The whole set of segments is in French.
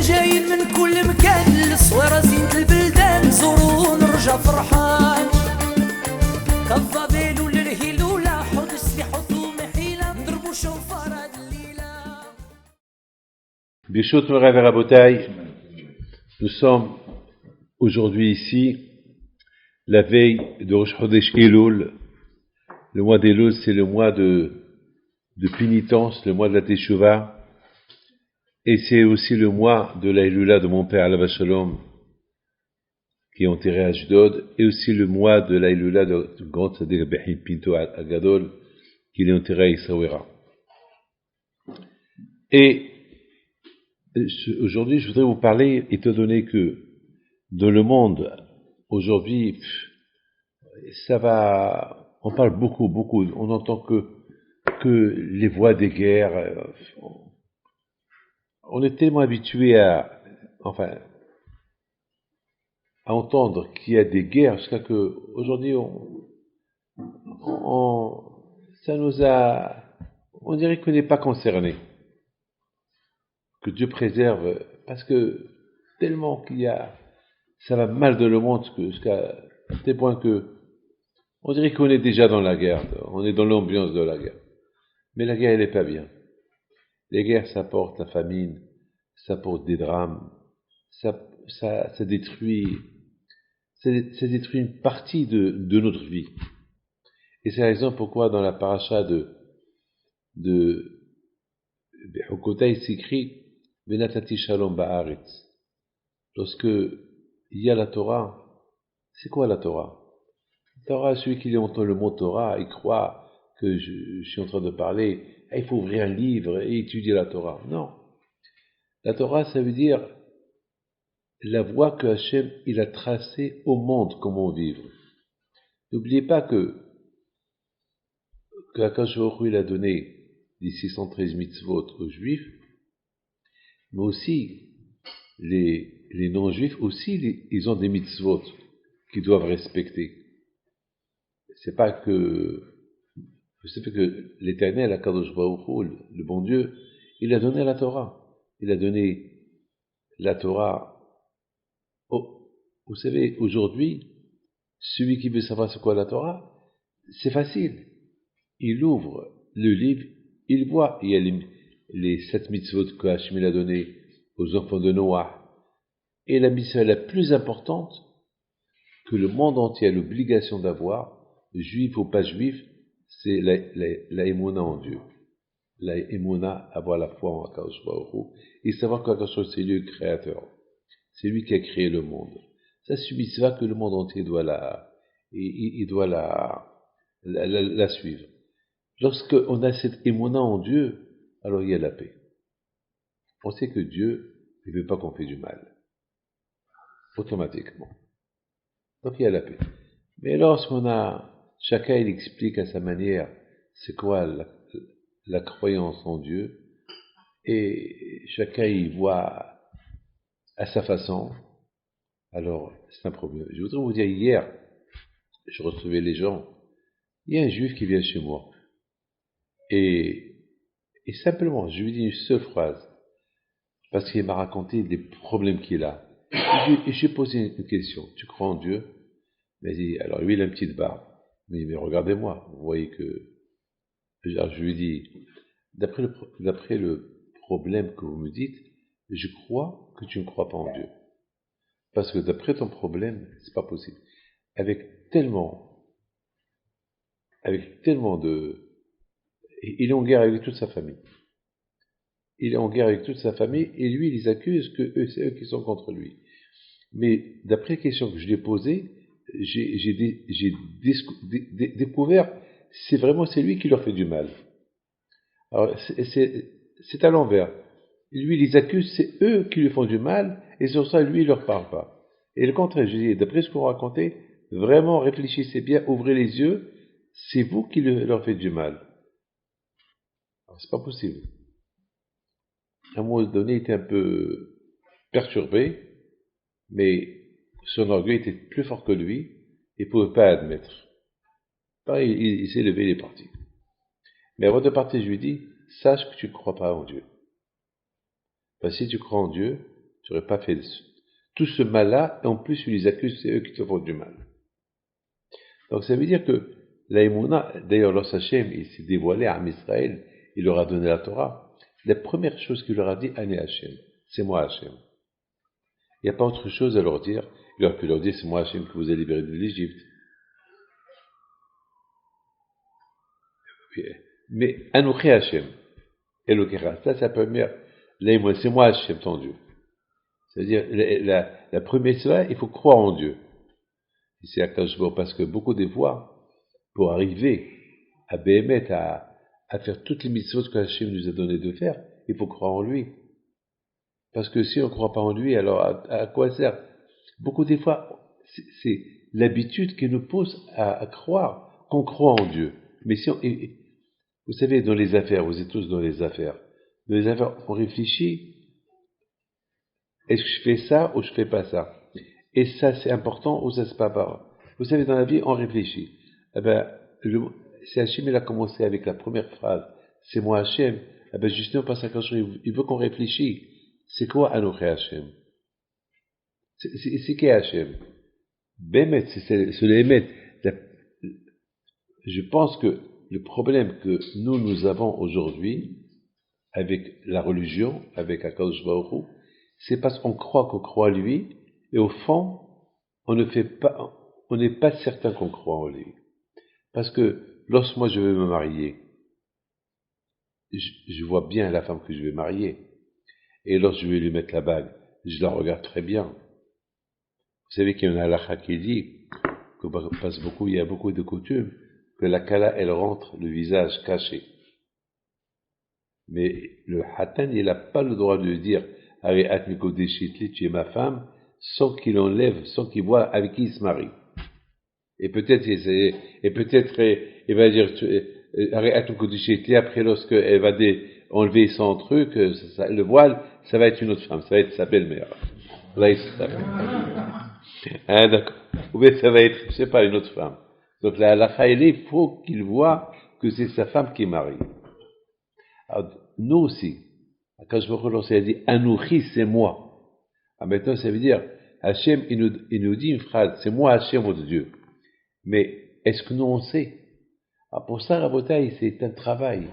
احنا جايين من كل مكان للصويرة زينة البلدان زوروا ونرجع فرحان كالضبيل وللهيلولة حوض السلاح وثوم حيلة نضربوا شوفار هاد الليلة. Bishut Morav et Rabotai, nous sommes aujourd'hui ici, la veille de Rosh Chodesh Elul. Le mois d'Elul, c'est le mois de pénitence, le mois de la Teshuvah, et c'est aussi le mois de la Elula de mon père Alav Shalom, qui est enterré à Ashdod, et aussi le mois de la Elula de grand Tzaddik Behi Pinto Agadol, qui est enterré à Essaouira. Et aujourd'hui, je voudrais vous parler, étant donné que dans le monde, aujourd'hui, ça va, on parle beaucoup, on entend que les voix des guerres, on est tellement habitué à entendre qu'il y a des guerres, jusqu'à que, aujourd'hui, ça nous a, on dirait qu'on n'est pas concerné. Que Dieu préserve, parce que tellement qu'il y a, ça va mal dans le monde, jusqu'à tel point que, on dirait qu'on est déjà dans la guerre, on est dans l'ambiance de la guerre. Mais la guerre, elle n'est pas bien. Les guerres, ça porte la famine, ça porte des drames, ça détruit une partie de notre vie. Et c'est la raison pourquoi dans la paracha de Bechukotai, il s'écrit Venatati Shalom Ba'aretz. Lorsque il y a la Torah, c'est quoi la Torah? La Torah, celui qui entend le mot Torah, il croit que je suis en train de parler, il faut ouvrir un livre et étudier la Torah. Non. La Torah, ça veut dire la voie que Hachem, il a tracée au monde, comment vivre. N'oubliez pas que Akash Baruch Hu, il a donné les 613 mitzvot aux Juifs, mais aussi les non-juifs aussi, ils ont des mitzvot qu'ils doivent respecter. C'est pas que, vous savez que l'Éternel, Akadosh Baruch Hu, le bon Dieu, il a donné la Torah. Il a donné la Torah. Oh, vous savez, aujourd'hui, celui qui veut savoir c'est quoi la Torah, c'est facile. Il ouvre le livre, il voit, il y a les 7 mitzvot que Hachem a donné aux enfants de Noah. Et la mitzvah la plus importante que le monde entier a l'obligation d'avoir, juif ou pas juif, c'est la émouna en Dieu. La émouna, avoir la foi en Akadosh Baruch Hu, et savoir qu'Akadosh Baruch Hu, c'est lui le créateur. C'est lui qui a créé le monde. Ça, c'est une mitzvah que le monde entier doit la suivre. Lorsqu'on a cette émouna en Dieu, alors il y a la paix. On sait que Dieu ne veut pas qu'on fait du mal. Automatiquement. Donc il y a la paix. Mais lorsqu'on a, chacun il explique à sa manière c'est quoi la croyance en Dieu, et chacun il voit à sa façon, alors c'est un problème. Je voudrais vous dire, hier, je recevais les gens, il y a un juif qui vient chez moi, et simplement, je lui dis une seule phrase, parce qu'il m'a raconté des problèmes qu'il a. Et j'ai posé une question. Tu crois en Dieu? Il m'a dit, alors lui, il a une petite barbe. Mais regardez-moi, vous voyez que... Alors, je lui dis, d'après le problème que vous me dites, je crois que tu ne crois pas en Dieu. Parce que d'après ton problème, c'est pas possible. Avec tellement de... Il est en guerre avec toute sa famille. Il est en guerre avec toute sa famille, et lui, il les accuse que c'est eux qui sont contre lui. Mais d'après les questions que je lui ai posées, j'ai découvert, c'est lui qui leur fait du mal. Alors, c'est à l'envers. Lui, il les accuse, c'est eux qui lui font du mal, et sur ça, lui, il leur parle pas. Et le contraire, je dis, d'après ce qu'on racontait, vraiment réfléchissez bien, ouvrez les yeux, c'est vous qui leur faites du mal. Alors, c'est pas possible. À un moment donné, il était un peu perturbé, mais son orgueil était plus fort que lui, il ne pouvait pas admettre. Pareil, il s'est levé, il est parti. Mais avant de partir, je lui dis, sache que tu ne crois pas en Dieu. Parce que si tu crois en Dieu, tu n'aurais pas fait tout ce mal-là, et en plus tu les accuses, c'est eux qui te font du mal. Donc ça veut dire que la Emouna, d'ailleurs lorsque Hachem il s'est dévoilé à Israël, il leur a donné la Torah, la première chose qu'il leur a dit, Ani Hachem, c'est moi Hachem. Il n'y a pas autre chose à leur dire, il aurait pu leur dire, c'est moi Hachem qui vous a libéré de l'Égypte. Mais Anouchi Hachem, Elokecha, ça peut dire, là, c'est moi Hachem, ton Dieu. C'est-à-dire, la première fois, il faut croire en Dieu. C'est Akashbo, parce que beaucoup des fois, pour arriver à Béhémet, à faire toutes les mitzvot que Hachem nous a donné de faire, il faut croire en lui. Parce que si on ne croit pas en lui, alors à quoi sert? Beaucoup des fois, c'est l'habitude qui nous pousse à croire qu'on croit en Dieu. Mais si vous savez, dans les affaires, vous êtes tous dans les affaires. Dans les affaires, on réfléchit, est-ce que je fais ça ou je fais pas ça? Et ça c'est important ou ça c'est pas part. Vous savez, dans la vie, on réfléchit. Eh ben, si Hachem il a commencé avec la première phrase, c'est moi Hachem, eh ben justement parce qu'il veut qu'on réfléchisse. C'est quoi Anoché Hachem? C'est qui Hachem? Bémet, c'est l'émet. Je pense que le problème que nous avons aujourd'hui avec la religion, avec Akadosh Baruch Hu, c'est parce qu'on croit lui, et au fond, on n'est pas certain qu'on croit en lui. Parce que lorsque moi je vais me marier, je vois bien la femme que je vais marier. Et lorsque je vais lui mettre la bague, je la regarde très bien. Vous savez qu'il y a une halakha qui dit, il y a beaucoup de coutumes, que la kala, elle rentre le visage caché. Mais le hatan, il n'a pas le droit de dire, Ariat Mikodeshitli, tu es ma femme, sans qu'il enlève, sans qu'il voit avec qui il se marie. Et peut-être, il va dire, Ariat Mikodeshitli, après lorsqu'elle va enlever son truc, le voile, ça va être une autre femme, ça va être sa belle-mère. Là, hein, d'accord. Ou bien ça va être, je sais pas, une autre femme. Donc la halakha, il faut qu'il voit que c'est sa femme qui marie. Alors, nous aussi, quand je me relance, il dit, Anouchi, c'est moi. Alors maintenant, ça veut dire, Hachem, il nous dit une phrase, c'est moi Hachem, votre Dieu. Mais, est-ce que nous on sait? Alors pour ça, Rabotaï, c'est un travail.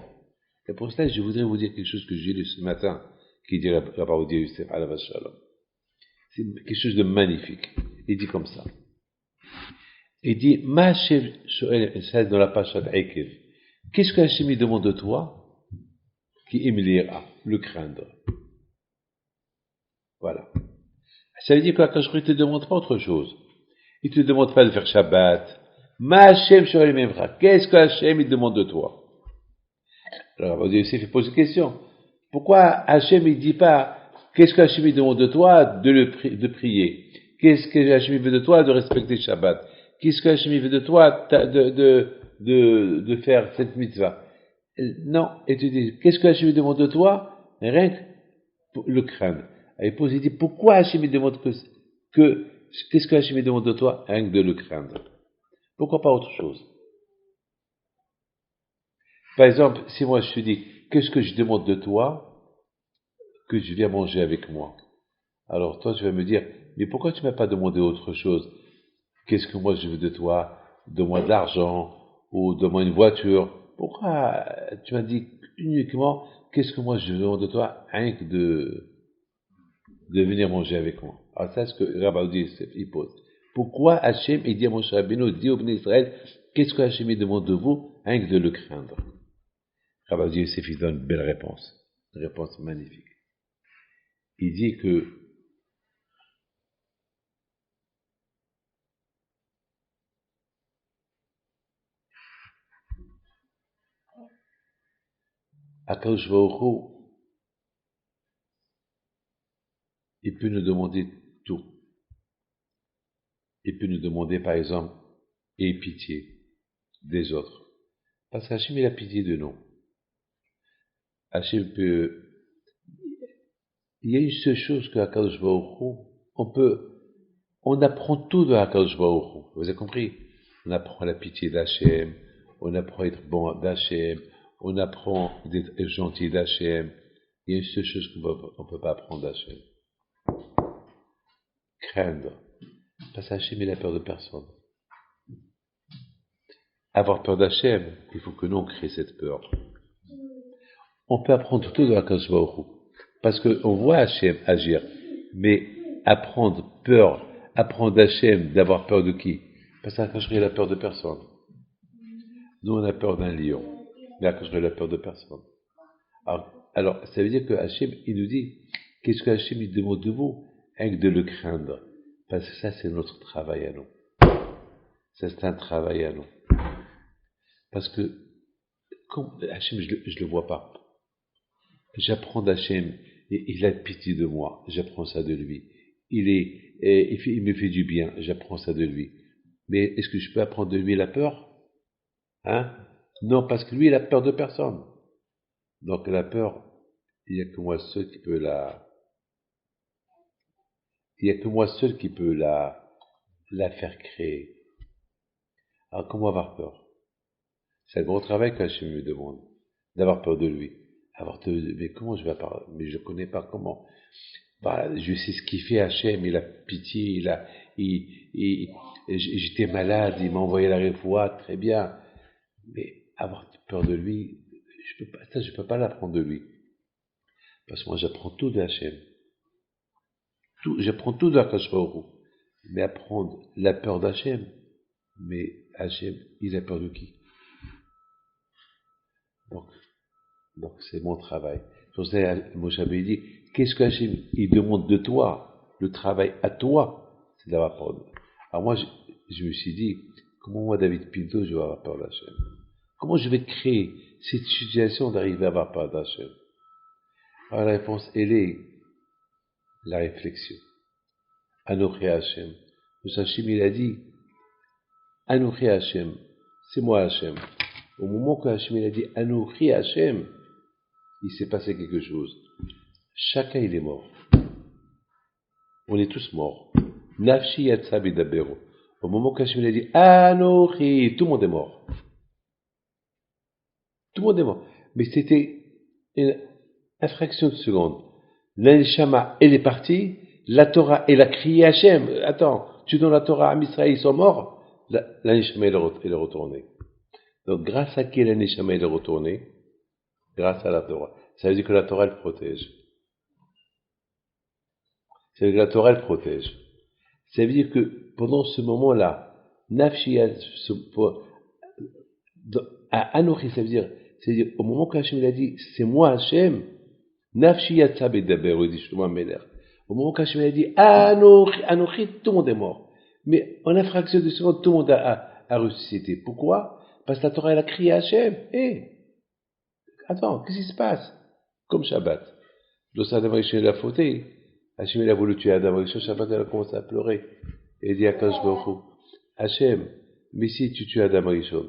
Et pour ça, je voudrais vous dire quelque chose que j'ai lu ce matin, qui dit Rabbi Youssef Alav Shalom. C'est quelque chose de magnifique. Il dit comme ça. Il dit, Ma Hachem, ça dans la page d'Ekev. Qu'est-ce que Hachem demande de toi? Qui imlira, le craindre. Voilà. Ça veut dire que quand je te demande pas autre chose. Il te demande pas de faire Shabbat. Ma Hachem, qu'est-ce que Hachem il demande de toi? Alors, Rabbi Youssef il pose une question. Pourquoi Hachem il dit pas, qu'est-ce que Hachem il demande de toi de prier? Qu'est-ce que Hachem veut de toi de respecter Shabbat? Qu'est-ce que Hachem veut de toi de faire cette mitzvah? Non. Et tu dis, qu'est-ce que Hachem demande de toi? Rien que le craindre. Il pose, il dit, pourquoi Hachem demande qu'est-ce que Hachem demande de toi? Rien que de le craindre. Pourquoi pas autre chose? Par exemple, si moi je te dis, qu'est-ce que je demande de toi? Que je viens manger avec moi. Alors toi tu vas me dire, mais pourquoi tu m'as pas demandé autre chose? Qu'est-ce que moi je veux de toi? Donne-moi de l'argent, ou donne-moi une voiture. Pourquoi tu m'as dit uniquement, qu'est-ce que moi je demande de toi? Rien que de venir manger avec moi. Alors ça, c'est ce que Rabbi Youssef il pose. Pourquoi Hachem, il dit à Moshe Rabbeinu, dit au Bnei Israël, qu'est-ce que Hachem demande de vous? Rien que de le craindre. Rabbi Youssef il donne une belle réponse. Une réponse magnifique. Il dit que Akadosh Baruch Hu, il peut nous demander tout. Il peut nous demander, par exemple, aie pitié des autres. Parce qu'Hachem, il a pitié de nous. Hachem peut... Il y a une seule chose que Akadosh Baruch Hu, on apprend tout de Akadosh Baruch Hu. Vous avez compris? On apprend la pitié d'Hachem, on apprend à être bon d'Hachem, on apprend d'être gentil d'Hachem. Il y a une seule chose qu'on ne peut pas apprendre d'Hachem. craindre. Parce qu'Hachem, il a peur de personne. Avoir peur d'Hachem, il faut que nous on crée cette peur. On peut apprendre tout de Akadosh Baruch Hu, parce qu'on voit Hachem agir, mais apprendre d'Hachem, d'avoir peur de qui? Parce qu'Akadosh il a peur de personne. Nous on a peur d'un lion, mais Akadosh il a peur de personne. Alors, ça veut dire que Hachem, il nous dit, qu'est-ce que Hachem il demande de vous? Rien que de le craindre, parce que ça c'est notre travail à nous. Ça c'est un travail à nous. Parce que, comme Hachem, je le vois pas. J'apprends d'Hachem, il a pitié de moi, j'apprends ça de lui. Il me fait du bien, j'apprends ça de lui. Mais est-ce que je peux apprendre de lui la peur? Hein? Non, parce que lui, il a peur de personne. Donc la peur, il n'y a que moi seul qui peut la faire créer. Alors comment avoir peur? C'est un gros travail qu'Hachem me demande, d'avoir peur de lui. Mais comment je vais avoir, mais je connais pas comment. Bah, je sais ce qu'il fait Hachem, il a pitié, j'étais malade, il m'a envoyé la réfoua, très bien. Mais avoir peur de lui, je peux pas l'apprendre de lui. Parce que moi, j'apprends tout de Hachem. J'apprends tout de Akadosh Baruch Hu. Mais apprendre la peur d'Hachem, mais Hachem, il a peur de qui? Donc c'est mon travail. Moshe Rabbeinu dit, qu'est-ce que Hachem, il demande de toi? Le travail à toi, c'est d'avoir peur. Alors moi, je me suis dit, comment moi, David Pinto, je vais avoir peur d'Hachem? Comment je vais créer cette situation d'arriver à avoir peur d'Hachem? Alors la réponse, elle est la réflexion. Anochi Hachem. Hachem, il a dit, Anochi Hachem, c'est moi Hachem. Au moment que Hachem, il a dit, Anochi Hachem, il s'est passé quelque chose. Chacun, il est mort. On est tous morts. Nafshi yatsa bidabero. Au moment que Hachem, il a dit, Anochi, tout le monde est mort. Tout le monde est mort. Mais c'était une infraction de seconde. L'Aneshama, elle est partie. La Torah, elle a crié Hachem. Attends, tu donnes la Torah à Misraël, ils sont morts. L'Aneshama, elle est retournée. Donc, grâce à qui l'Aneshama, elle est retournée? Grâce à la Torah. Ça veut dire que la Torah, elle protège. Ça veut dire que la Torah, elle protège. Ça veut dire que pendant ce moment-là, Nafshi, à Anochi, ça veut dire au moment que Hachem a dit, c'est moi Hachem, Nafshi yatsa bedaber, il dit Shlomo Ameler. Au moment que Hachem a dit, Anochi, tout le monde est mort. Mais en infraction de seconde, tout le monde a ressuscité. Pourquoi? Parce que la Torah, elle a crié à Hachem. Attends, qu'est-ce qui se passe? Comme Shabbat. Lorsqu'Adam Rishon l'a fauté, Hachem il a voulu tuer Adam Rishon, Shabbat elle a commencé à pleurer. Et il dit à Akadosh Baruch Hu, Hachem, mais si tu tues Adam Rishon,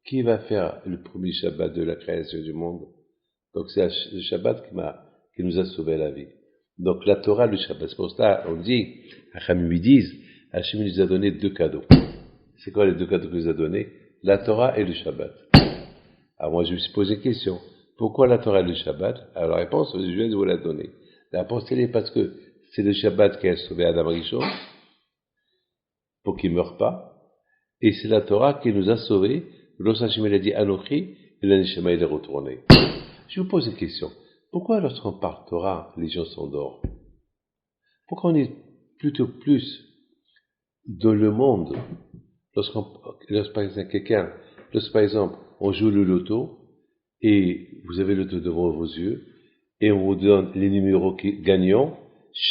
qui va faire le premier Shabbat de la création du monde? Donc c'est le Shabbat qui nous a sauvé la vie. Donc la Torah, le Shabbat, c'est pour ça on dit, Hachamim lui disent, Hachem nous a donné 2 cadeaux. C'est quoi les 2 cadeaux qu'il nous a donnés? La Torah et le Shabbat. Alors moi je me suis posé une question. Pourquoi la Torah et le Shabbat? Alors la réponse, je viens de vous la donner. La réponse, elle est parce que c'est le Shabbat qui a sauvé Adam Rishon, pour qu'il ne meure pas, et c'est la Torah qui nous a sauvés, lorsqu'Hachem a dit Anochi, et l'Aneshama il est retourné. Je vous pose une question. Pourquoi lorsqu'on parle Torah, les gens s'endorment? Pourquoi on est plutôt plus dans le monde, lorsque par exemple, on joue le loto, et vous avez le loto devant vos yeux, et on vous donne les numéros gagnants,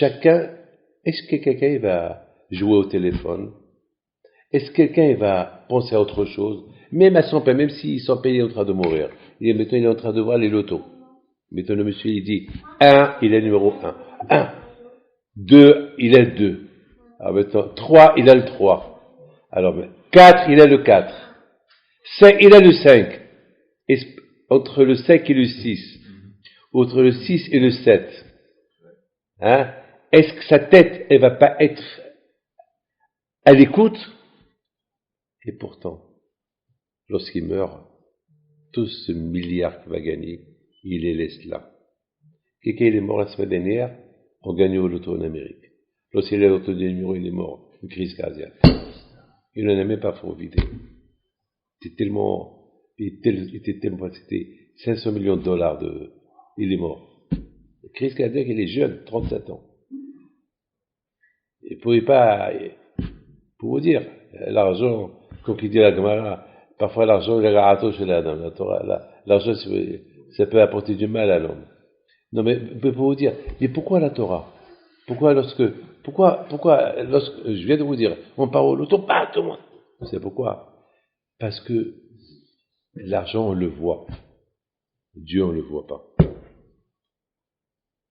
est-ce que quelqu'un va jouer au téléphone? Est-ce que quelqu'un va penser à autre chose? Même à son père, même s'ils sont payés en train de mourir. Maintenant, il est en train de voir les lotos. Maintenant, le monsieur, il dit, 1, il est numéro 1. 1. 2, il est 2. Alors maintenant, 3, il a le 3. Alors, 4, il a le 4. 5, il a le 5. Et entre le 5 et le 6. Entre le 6 et le 7. Hein? Est-ce que sa tête, elle va pas être à l'écoute? Et pourtant, lorsqu'il meurt, tout ce milliard qu'il va gagner, il les laisse là. Quelqu'un il est mort la semaine dernière, on gagne au loto en Amérique. Lorsqu'il est à l'autre numéro, il est mort, une crise cardiaque. Il n'en a même pas profité. C'était 500 millions de dollars il est mort. Crise cardiaque, il est jeune, 37 ans. Il ne pouvait pas, pour vous dire, l'argent, comme il dit la Gemara, parfois l'argent, il est gâteau chez la dame. L'argent, ça peut apporter du mal à l'homme. Non, mais pour vous dire, mais pourquoi la Torah? Pourquoi lorsque, je viens de vous dire, on parle au loto, pas tout le monde. Vous savez pourquoi? Parce que l'argent, on le voit. Dieu, on le voit pas.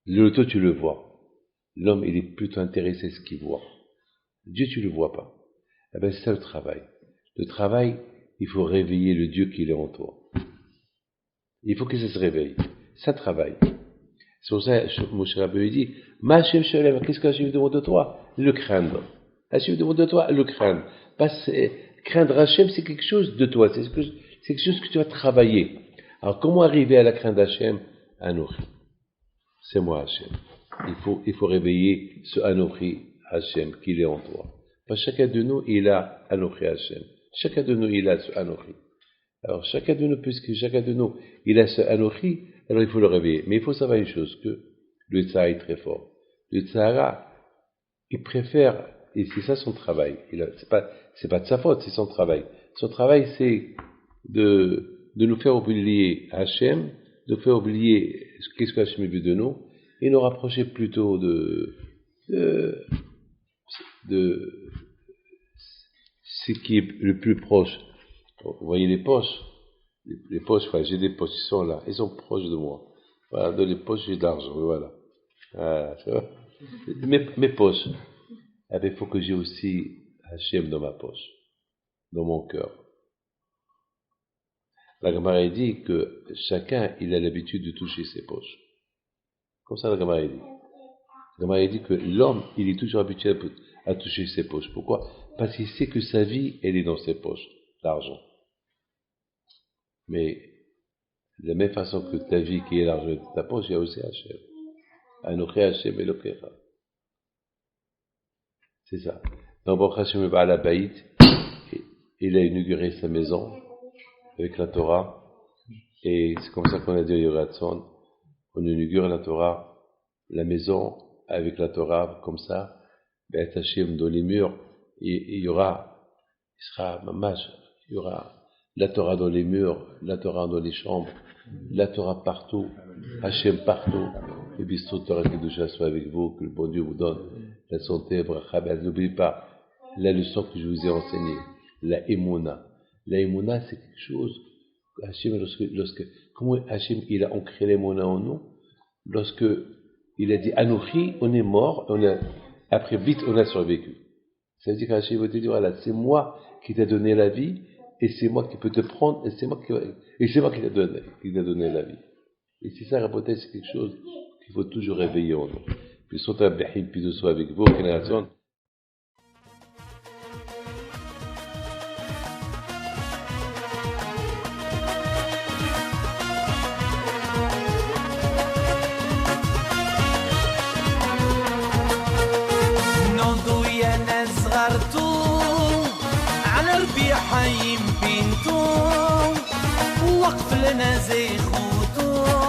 Le loto, tu le vois. L'homme, il est plutôt intéressé à ce qu'il voit. Dieu, tu le vois pas. Eh ben, c'est ça le travail. Le travail, il faut réveiller le Dieu qui est en toi. Il faut que ça se réveille. Ça travaille. C'est pour ça que Moshe Rabbeinu dit, Ma Hashem Sholem, qu'est-ce qu'Hachem demande de toi? Le craindre. Hachem demande de toi le craindre. Parce que craindre Hachem, c'est quelque chose de toi. C'est quelque chose que tu as travaillé. Alors, comment arriver à la crainte d'Hachem? Anochi. C'est moi Hachem. Il faut réveiller ce Anochi Hachem qu'il est en toi. Parce que chacun de nous, il a Anochi Hachem. Chacun de nous, il a ce Anochi. Alors, chacun de nous, puisque chacun de nous, il a ce Anochi, alors il faut le réveiller. Mais il faut savoir une chose, que le Tzahara est très fort. Le Tzahara, il préfère, et c'est ça son travail. C'est pas de sa faute, c'est son travail. Son travail, c'est de nous faire oublier Hachem, de nous faire oublier qu'est-ce que Hachem veut de nous, et nous rapprocher plutôt de ce qui est le plus proche. Vous voyez les poches, voilà, j'ai des poches, ils sont là, ils sont proches de moi. Voilà, dans les poches, j'ai de l'argent, voilà. Tu vois, mes poches. Eh bien, il faut que j'ai aussi Hachem dans ma poche, dans mon cœur. La Gemara dit que chacun, il a l'habitude de toucher ses poches. Comme ça, la Gemara dit. La Gemara dit que l'homme, il est toujours habitué à toucher ses poches. Pourquoi? Parce qu'il sait que sa vie, elle est dans ses poches, l'argent. Mais, de la même façon que ta vie qui est l'argent de ta poche, il y a aussi Hachem. Anochi Hachem Elokecha. C'est ça. Donc, Baruch Hachem va à la Baït, il a inauguré sa maison avec la Torah, et c'est comme ça qu'on a dit à Yoratson, on inaugure la Torah, la maison avec la Torah, comme ça, ben Hachem dans les murs, il sera la Torah dans les murs, la Torah dans les chambres, la Torah partout, Hachem partout, et Bistro Torah Kedusha soit avec vous, que le bon Dieu vous donne la santé, bracha. N'oubliez pas la leçon que je vous ai enseignée, la Emouna. La Emouna, c'est quelque chose, Hachem, comment Hachem, il a ancré l'Emouna en nous, lorsque il a dit Anochi, on est mort, après vite, on a survécu. Ça veut dire qu'Hachem va te dire, voilà, c'est moi qui t'ai donné la vie, et c'est moi qui peux te prendre, et c'est moi qui t'ai donné la vie. Et c'est ça, Rabotai, c'est quelque chose qu'il faut toujours réveiller en nous. Puis, Sota Behim, puis de soit avec vous, Kenazon. حيم بنتو وقف لنا زي خوتو